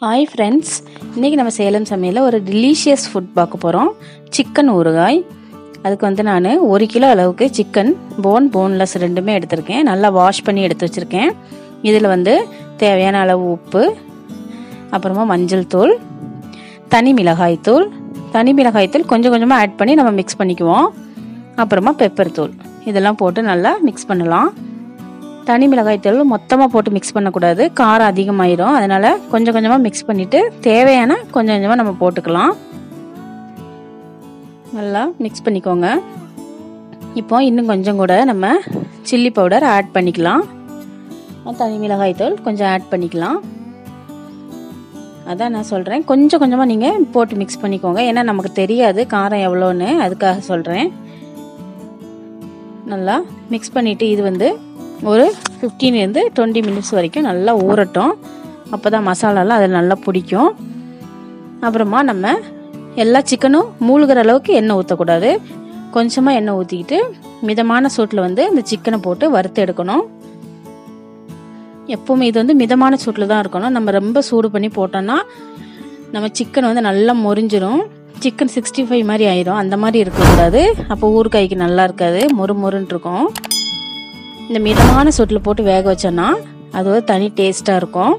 Hi friends, இன்றைக்கி நம்ம சேலம் சமையலில் ஒரு டெலிஷியஸ் ஃபுட் பார்க்க போகிறோம். சிக்கன் ஊறுகாய். அதுக்கு நான் 1 கிலோ அளவுக்கு சிக்கன் போன்லெஸ் ரெண்டுமே எடுத்திருக்கேன். நல்லா வாஷ் பண்ணி எடுத்து வச்சுருக்கேன். இதில் தேவையான அளவு உப்பு, அப்புறமா மஞ்சள் தூள், தனி மிளகாய் தூள் கொஞ்சம் கொஞ்சமாக ஆட் பண்ணி நம்ம மிக்ஸ் பண்ணிக்குவோம். அப்புறமா பெப்பர் தூள் இதெல்லாம் போட்டு நல்லா மிக்ஸ் பண்ணலாம். தனி மிளகாய் தூள் மொத்தமாக போட்டு மிக்ஸ் பண்ணக்கூடாது, காரம் அதிகமாயிடும். அதனால் கொஞ்சம் கொஞ்சமாக மிக்ஸ் பண்ணிவிட்டு தேவையான கொஞ்சம் கொஞ்சமாக நம்ம போட்டுக்கலாம். நல்லா மிக்ஸ் பண்ணிக்கோங்க. இப்போ இன்னும் கொஞ்சம் கூட நம்ம சில்லி பவுடர் ஆட் பண்ணிக்கலாம். தனி மிளகாய் தூள் கொஞ்சம் ஆட் பண்ணிக்கலாம். அதான் நான் சொல்கிறேன், கொஞ்சம் கொஞ்சமாக நீங்கள் போட்டு மிக்ஸ் பண்ணிக்கோங்க. ஏன்னா நமக்கு தெரியாது காரம் எவ்வளோன்னு, அதுக்காக சொல்கிறேன். நல்லா மிக்ஸ் பண்ணிவிட்டு இது ஒரு 15-20 மினிட்ஸ் வரைக்கும் நல்லா ஊறட்டும். அப்போ தான் மசாலாலாம் அதில் நல்லா பிடிக்கும். அப்புறமா நம்ம எல்லா சிக்கனும் மூழ்கிற அளவுக்கு எண்ணெய் ஊற்றக்கூடாது. கொஞ்சமாக எண்ணெய் ஊற்றிக்கிட்டு மிதமான சூட்டில் இந்த சிக்கனை போட்டு வறுத்து எடுக்கணும். எப்போவுமே இது மிதமான சூட்டில் தான் இருக்கணும். நம்ம ரொம்ப சூடு பண்ணி போட்டோன்னா நம்ம சிக்கன் நல்லா மொரிஞ்சிரும். சிக்கன் 65 மாதிரி ஆயிரும். அந்த மாதிரி இருக்கக்கூடாது. அப்போ ஊறுகாய்க்கு நல்லா இருக்காது, மொறுன்னு இருக்கும். இந்த மிதமான சூட்டில் போட்டு வேக வச்சோன்னா அது ஒரு தனி டேஸ்ட்டாக இருக்கும்.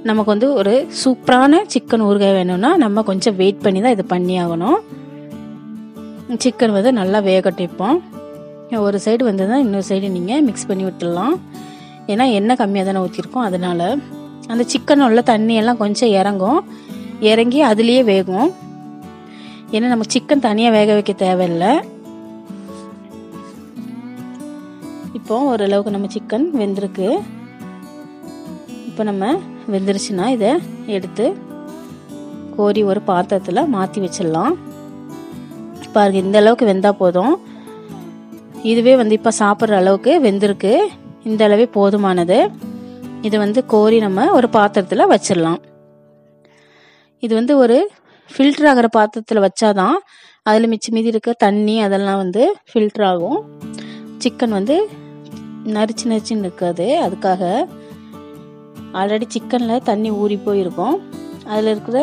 நமக்கு ஒரு சூப்பரான சிக்கன் ஊறுகாய் வேணும்னா நம்ம கொஞ்சம் வெயிட் பண்ணி தான் இது பண்ணி ஆகணும். சிக்கன் நல்லா வேகட்டும். இப்போ ஒரு சைடு தான் இன்னொரு சைடு நீங்கள் மிக்ஸ் பண்ணி விட்டுடலாம். ஏன்னா எண்ணெய் கம்மியாக தானே ஊற்றிருக்கோம். அதனால் அந்த சிக்கன் உள்ள தண்ணியெல்லாம் கொஞ்சம் இறங்கி அதுலேயே வேகும். ஏன்னா நம்ம சிக்கன் தனியாக வேக வைக்க தேவையில்லை. இப்போ ஓரளவுக்கு நம்ம சிக்கன் வெந்திருக்கு. இப்போ நம்ம வெந்துருச்சுன்னா இதை எடுத்து கோரி ஒரு பாத்திரத்தில் மாற்றி வச்சிடலாம். பாருங்க, இந்த அளவுக்கு வெந்தால் போதும். இதுவே இப்போ சாப்பிட்ற அளவுக்கு வெந்திருக்கு. இந்த அளவே போதுமானது. இது கோரி நம்ம ஒரு பாத்திரத்தில் வச்சிடலாம். இது ஒரு ஃபில்டர் ஆகிற பாத்திரத்தில் வச்சாதான் அதில் மீதி இருக்க தண்ணி அதெல்லாம் ஃபில்டர் ஆகும். சிக்கன் நரிச்சுன்னு இருக்காது. அதுக்காக ஆல்ரெடி சிக்கனில் தண்ணி ஊறி போயிருக்கும். அதில் இருக்கிற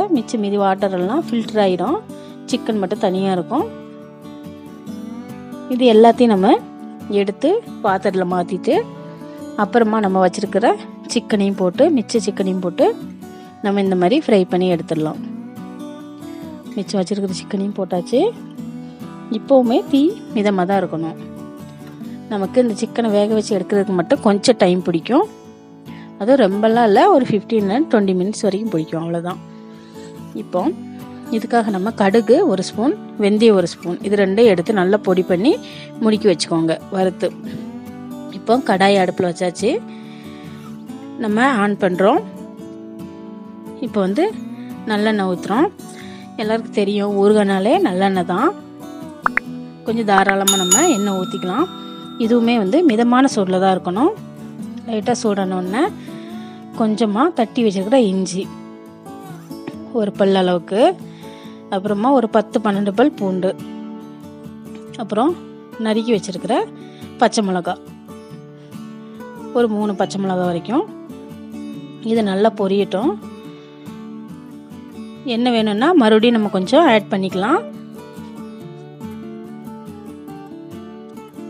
மீதி வாட்டரெல்லாம் ஃபில்டர் ஆகிடும். சிக்கன் மட்டும் தனியாக இருக்கும். இது எல்லாத்தையும் நம்ம எடுத்து பாத்திரத்தில் மாற்றிட்டு அப்புறமா நம்ம வச்சுருக்கிற சிக்கனையும் போட்டு மிச்ச சிக்கனையும் போட்டு நம்ம இந்த மாதிரி ஃப்ரை பண்ணி எடுத்துடலாம். மிச்சம் வச்சுருக்கிற சிக்கனையும் போட்டாச்சு. இப்போவுமே தீ மிதமாக தான் இருக்கணும். நமக்கு இந்த சிக்கனை வேக வச்சு எடுக்கிறதுக்கு மட்டும் கொஞ்சம் டைம் பிடிக்கும். அதுவும் ரொம்பலாம் இல்லை, ஒரு 15-20 மினிட்ஸ் வரைக்கும் பிடிக்கும், அவ்வளோதான். இப்போ இதுக்காக நம்ம கடுகு 1 ஸ்பூன், வெந்தயம் 1 ஸ்பூன், இது ரெண்டையும் எடுத்து நல்லா பொடி பண்ணி முறுக்கி வச்சுக்கோங்க வறுத்து. இப்போ கடாய் அடுப்பில் வச்சாச்சு. நம்ம ஆன் பண்ணுறோம். இப்போ நல்லெண்ணெய் ஊற்றுறோம். எல்லாருக்கும் தெரியும் ஊறுகாய்னாலே நல்லெண்ணெய் தான். கொஞ்சம் தாராளமாக நம்ம எண்ணெய் ஊற்றிக்கலாம். இதுவுமே மிதமான சூடில் தான் இருக்கணும். லைட்டாக சூடானோடனே கொஞ்சமாக தட்டி வச்சுருக்கிற இஞ்சி ஒரு பல் அளவுக்கு, அப்புறமா ஒரு 10-12 பல் பூண்டு, அப்புறம் நறுக்கி வச்சுருக்கிற பச்சை மிளகா ஒரு 3 பச்சை மிளகா வரைக்கும். இது நல்லா பொரியட்டும். என்ன வேணும்னா மறுபடியும் நம்ம கொஞ்சம் ஆட் பண்ணிக்கலாம்.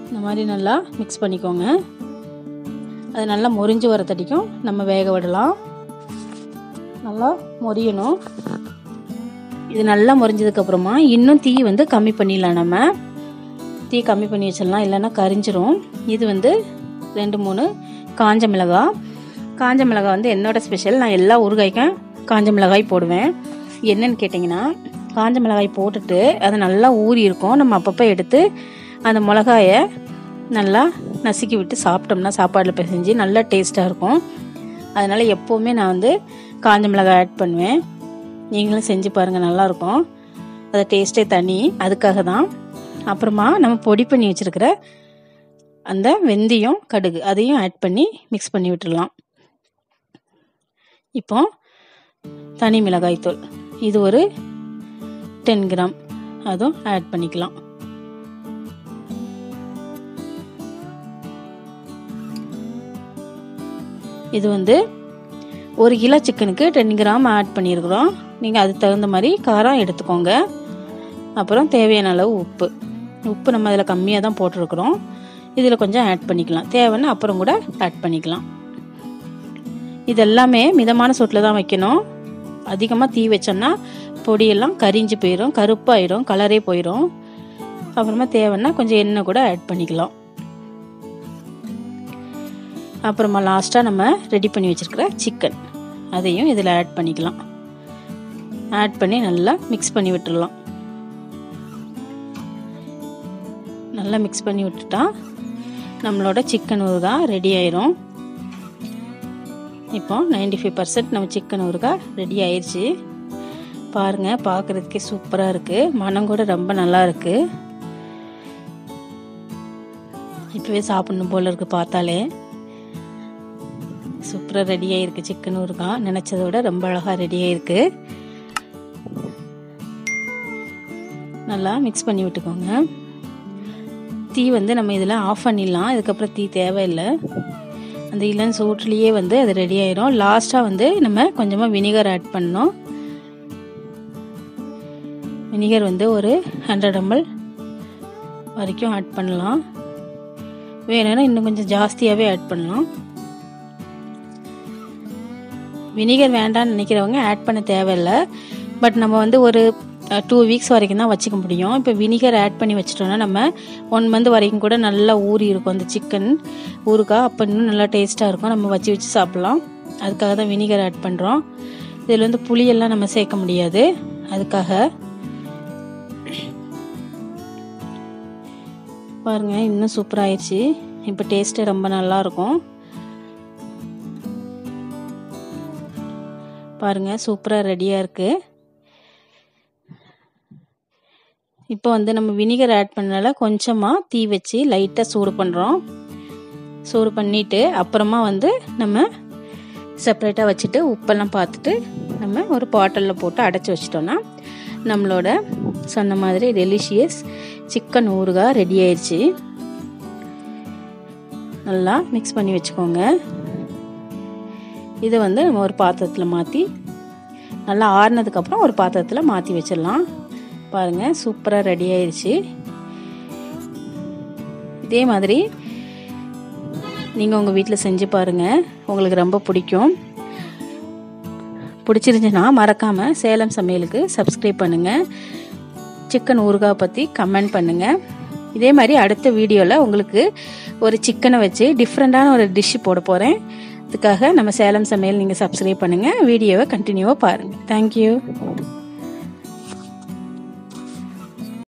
இந்த மாதிரி நல்லா மிக்ஸ் பண்ணிக்கோங்க. அது நல்லா மொரிஞ்சு வர தட்டிக்கும் நம்ம வேக விடலாம். நல்லா மொரியணும். இது நல்லா மொரிஞ்சதுக்கப்புறமா இன்னும் தீ கம்மி பண்ணிடலாம். நம்ம தீ கம்மி பண்ணி வச்சிடலாம், இல்லைன்னா கரிஞ்சிரும். இது 2-3 காஞ்ச மிளகாய் என்னோட ஸ்பெஷல். நான் எல்லா ஊறுகாய்க்கும் காஞ்ச மிளகாய் போடுவேன். என்னன்னு கேட்டிங்கன்னா, காஞ்ச மிளகாய் போட்டுட்டு அது நல்லா ஊறி இருக்கும். நம்ம அப்பப்போ எடுத்து அந்த மிளகாயை நல்லா நசுக்கி விட்டு சாப்பிட்டோம்னா சாப்பாடில் பிசைஞ்சு நல்லா டேஸ்ட்டாக இருக்கும். அதனால் எப்போவுமே நான் காஞ்ச மிளகாய் ஆட் பண்ணுவேன். நீங்களும் செஞ்சு பாருங்கள், நல்லாயிருக்கும். அது டேஸ்ட்டே தனி. அதுக்காக தான். அப்புறமா நம்ம பொடி பண்ணி வச்சுருக்கிற அந்த வெந்தயம், கடுகு அதையும் ஆட் பண்ணி மிக்ஸ் பண்ணி விட்டுடலாம். இப்போ தனி மிளகாய் தூள் இது ஒரு 10 கிராம் அதுவும் ஆட் பண்ணிக்கலாம். இது 1 கிலோ சிக்கனுக்கு 10 கிராம் ஆட் பண்ணியிருக்கிறோம். நீங்கள் அதுக்கு தகுந்த மாதிரி காரம் எடுத்துக்கோங்க. அப்புறம் தேவையான அளவு உப்பு நம்ம அதில் கம்மியாக தான் போட்டிருக்கிறோம். இதில் கொஞ்சம் ஆட் பண்ணிக்கலாம், தேவைன்னா அப்புறம் கூட ஆட் பண்ணிக்கலாம். இதெல்லாமே மிதமான சூட்டில் தான் வைக்கணும். அதிகமாக தீ வச்சோன்னா பொடியெல்லாம் கரிஞ்சு போயிடும், கருப்பாயிடும், கலரே போயிடும். அப்புறமா தேவைன்னா கொஞ்சம் எண்ணெய் கூட ஆட் பண்ணிக்கலாம். அப்புறமா லாஸ்ட்டாக நம்ம ரெடி பண்ணி வச்சுருக்கிற சிக்கன் அதையும் இதில் ஆட் பண்ணிக்கலாம். ஆட் பண்ணி நல்லா மிக்ஸ் பண்ணி விட்டுடலாம். நல்லா மிக்ஸ் பண்ணி விட்டுட்டா நம்மளோட சிக்கன் ஊறுகாய் ரெடி ஆயிரும். இப்போ 95% நம்ம சிக்கன் ஊறுகாய் ரெடி ஆயிடுச்சு. பாருங்கள், பார்க்குறதுக்கே சூப்பராக இருக்குது, மனம் கூட ரொம்ப நல்லா இருக்குது. இப்போவே சாப்பிடணும் போல் இருக்குது, பார்த்தாலே சூப்பராக ரெடி ஆகிருக்கு சிக்கன் ஊறுகாய். நினச்சதை விட ரொம்ப அழகாக ரெடி ஆகிருக்கு. நல்லா மிக்ஸ் பண்ணி விட்டுக்கோங்க. தீ நம்ம இதில் ஆஃப் பண்ணிடலாம். இதுக்கப்புறம் தீ தேவையில்லை. அந்த இளம் சூட்லேயே அது ரெடி ஆயிரும். லாஸ்ட்டாக நம்ம கொஞ்சமாக வினிகர் ஆட் பண்ணோம். வினிகர் ஒரு 100 ml வரைக்கும் ஆட் பண்ணலாம். வேணும்னா இன்னும் கொஞ்சம் ஜாஸ்தியாகவே ஆட் பண்ணலாம். வினிகர் வேண்டான்னு நினைக்கிறவங்க ஆட் பண்ண தேவையில்லை. பட் நம்ம ஒரு 2 வீக்ஸ் வரைக்கும் தான் வச்சுக்க முடியும். இப்போ வினிகர் ஆட் பண்ணி வச்சிட்டோன்னா நம்ம 1 மந்த் வரைக்கும் கூட நல்லா ஊறி இருக்கும் அந்த சிக்கன் ஊறுகாய். அப்போ இன்னும் நல்லா டேஸ்ட்டாக இருக்கும், நம்ம வச்சு சாப்பிட்லாம். அதுக்காக தான் வினிகர் ஆட் பண்ணுறோம். இதில் புளியெல்லாம் நம்ம சேர்க்க முடியாது, அதுக்காக. பாருங்கள், இன்னும் சூப்பராகிடுச்சு. இப்போ டேஸ்ட்டே ரொம்ப நல்லாயிருக்கும். பாருங்கள், சூப்பராக ரெடியாக இருக்குது. இப்போ நம்ம வினிகர் ஆட் பண்ணனால கொஞ்சமாக தீ வச்சு லைட்டாக சூடு பண்ணுறோம். சூடு பண்ணிவிட்டு அப்புறமா நம்ம செப்பரேட்டாக வச்சுட்டு உப்பெல்லாம் பார்த்துட்டு நம்ம ஒரு பாட்டிலில் போட்டு அடைச்சி வச்சிட்டோன்னா நம்மளோட சொன்ன மாதிரி டெலிஷியஸ் சிக்கன் ஊறுகாய் ரெடி ஆயிடுச்சு. நல்லா மிக்ஸ் பண்ணி வச்சுக்கோங்க. இதை நம்ம ஒரு பாத்திரத்தில் மாற்றி நல்லா ஆறுனதுக்கப்புறம் ஒரு பாத்திரத்தில் மாற்றி வச்சிடலாம். பாருங்கள், சூப்பராக ரெடி ஆயிடுச்சு. இதே மாதிரி நீங்கள் உங்கள் வீட்டில் செஞ்சு பாருங்கள், உங்களுக்கு ரொம்ப பிடிக்கும். பிடிச்சிருந்துச்சுன்னா மறக்காமல் சேலம் சமையலுக்கு சப்ஸ்கிரைப் பண்ணுங்கள். சிக்கன் ஊறுகாய் பற்றி கமெண்ட் பண்ணுங்கள். இதே மாதிரி அடுத்த வீடியோவில் உங்களுக்கு ஒரு சிக்கனை வச்சு டிஃப்ரெண்ட்டான ஒரு டிஷ்ஷு போட போகிறேன். அதுக்காக நம்ம சேலம் சமையல் நீங்கள் சப்ஸ்கிரைப் பண்ணுங்கள். வீடியோவை கண்டினியூவாக பாருங்கள். தேங்க்யூ.